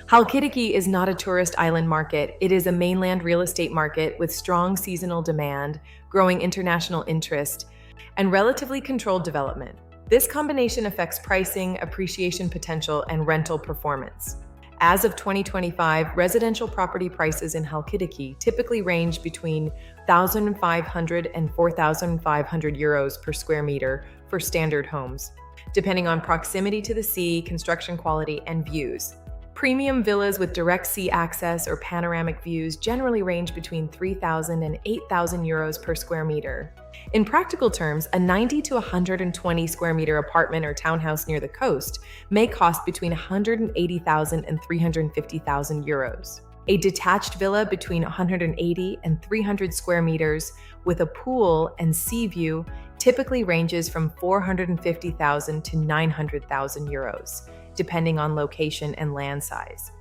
Halkidiki is not a tourist island market. It is a mainland real estate market with strong seasonal demand, growing international interest, and relatively controlled development. This combination affects pricing, appreciation potential, and rental performance. As of 2025, residential property prices in Halkidiki typically range between 1,500 and 4,500 euros per square meter for standard homes, depending on proximity to the sea, construction quality, and views. Premium villas with direct sea access or panoramic views generally range between 3,000 and 8,000 euros per square meter. In practical terms, a 90 to 120 square meter apartment or townhouse near the coast may cost between 180,000 and 350,000 euros. A detached villa between 180 and 300 square meters with a pool and sea view typically ranges from 450,000 to 900,000 euros, depending on location and land size.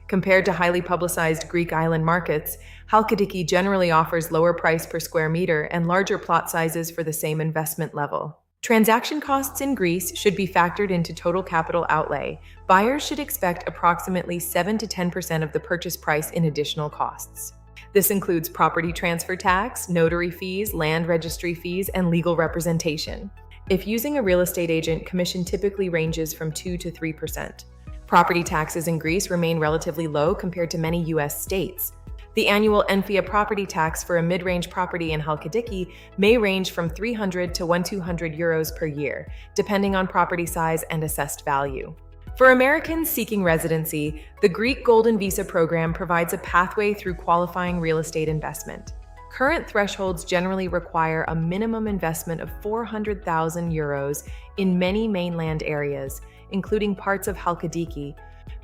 Compared to highly publicized Greek island markets, Halkidiki generally offers lower price per square meter and larger plot sizes for the same investment level. Transaction costs in Greece should be factored into total capital outlay. Buyers should expect approximately 7 to 10% of the purchase price in additional costs. This includes property transfer tax, notary fees, land registry fees, and legal representation. If using a real estate agent, commission typically ranges from 2 to 3%. Property taxes in Greece remain relatively low compared to many U.S. states. The annual Enfia property tax for a mid-range property in Halkidiki may range from 300 to 1,200 euros per year, depending on property size and assessed value. For Americans seeking residency, the Greek Golden Visa program provides a pathway through qualifying real estate investment. Current thresholds generally require a minimum investment of 400,000 euros in many mainland areas, including parts of Halkidiki,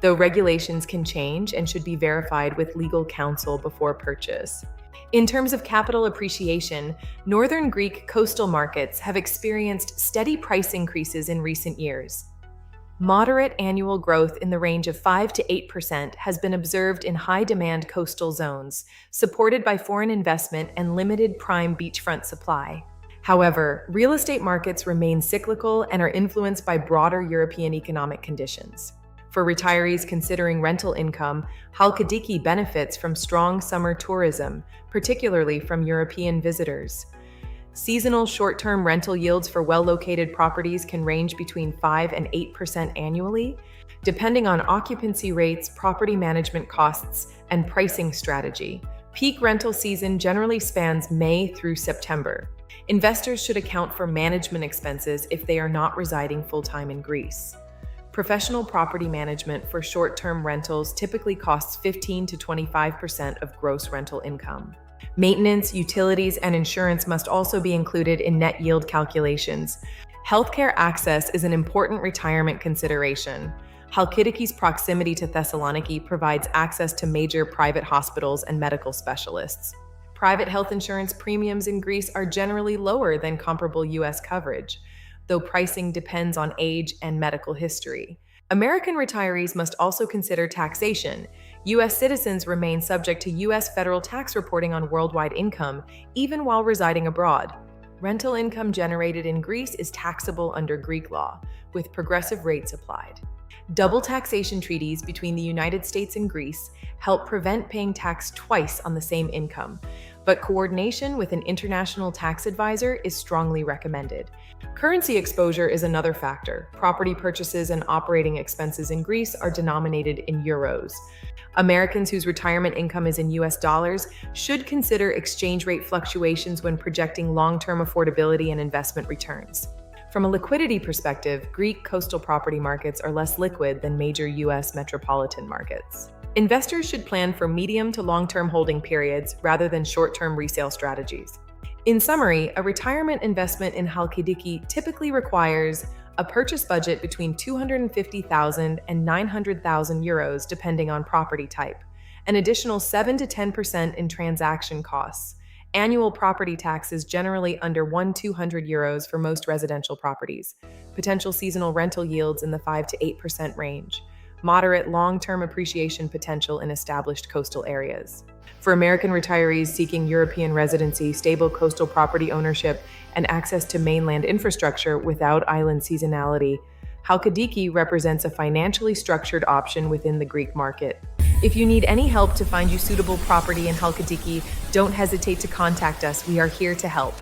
though regulations can change and should be verified with legal counsel before purchase. In terms of capital appreciation, northern Greek coastal markets have experienced steady price increases in recent years. Moderate annual growth in the range of 5 to 8% has been observed in high-demand coastal zones, supported by foreign investment and limited prime beachfront supply. However, real estate markets remain cyclical and are influenced by broader European economic conditions. For retirees considering rental income, Halkidiki benefits from strong summer tourism, particularly from European visitors. Seasonal short-term rental yields for well-located properties can range between 5 and 8% annually, depending on occupancy rates, property management costs, and pricing strategy. Peak rental season generally spans May through September. Investors should account for management expenses if they are not residing full-time in Greece. Professional property management for short-term rentals typically costs 15 to 25% of gross rental income. Maintenance, utilities, and insurance must also be included in net yield calculations. Healthcare access is an important retirement consideration. Halkidiki's proximity to Thessaloniki provides access to major private hospitals and medical specialists. Private health insurance premiums in Greece are generally lower than comparable U.S. coverage, though pricing depends on age and medical history. American retirees must also consider taxation. U.S. citizens remain subject to U.S. federal tax reporting on worldwide income, even while residing abroad. Rental income generated in Greece is taxable under Greek law, with progressive rates applied. Double taxation treaties between the United States and Greece help prevent paying tax twice on the same income, but coordination with an international tax advisor is strongly recommended. Currency exposure is another factor. Property purchases and operating expenses in Greece are denominated in euros. Americans whose retirement income is in US dollars should consider exchange rate fluctuations when projecting long-term affordability and investment returns. From a liquidity perspective, Greek coastal property markets are less liquid than major US metropolitan markets. Investors should plan for medium to long-term holding periods rather than short-term resale strategies. In summary, a retirement investment in Halkidiki typically requires a purchase budget between 250,000 and 900,000 euros depending on property type, an additional 7 to 10% in transaction costs. Annual property taxes generally under 1,200 euros for most residential properties. Potential seasonal rental yields in the 5 to 8% range. Moderate long-term appreciation potential in established coastal areas. For American retirees seeking European residency, stable coastal property ownership, and access to mainland infrastructure without island seasonality, Halkidiki represents a financially structured option within the Greek market. If you need any help to find you suitable property in Halkidiki, don't hesitate to contact us. We are here to help.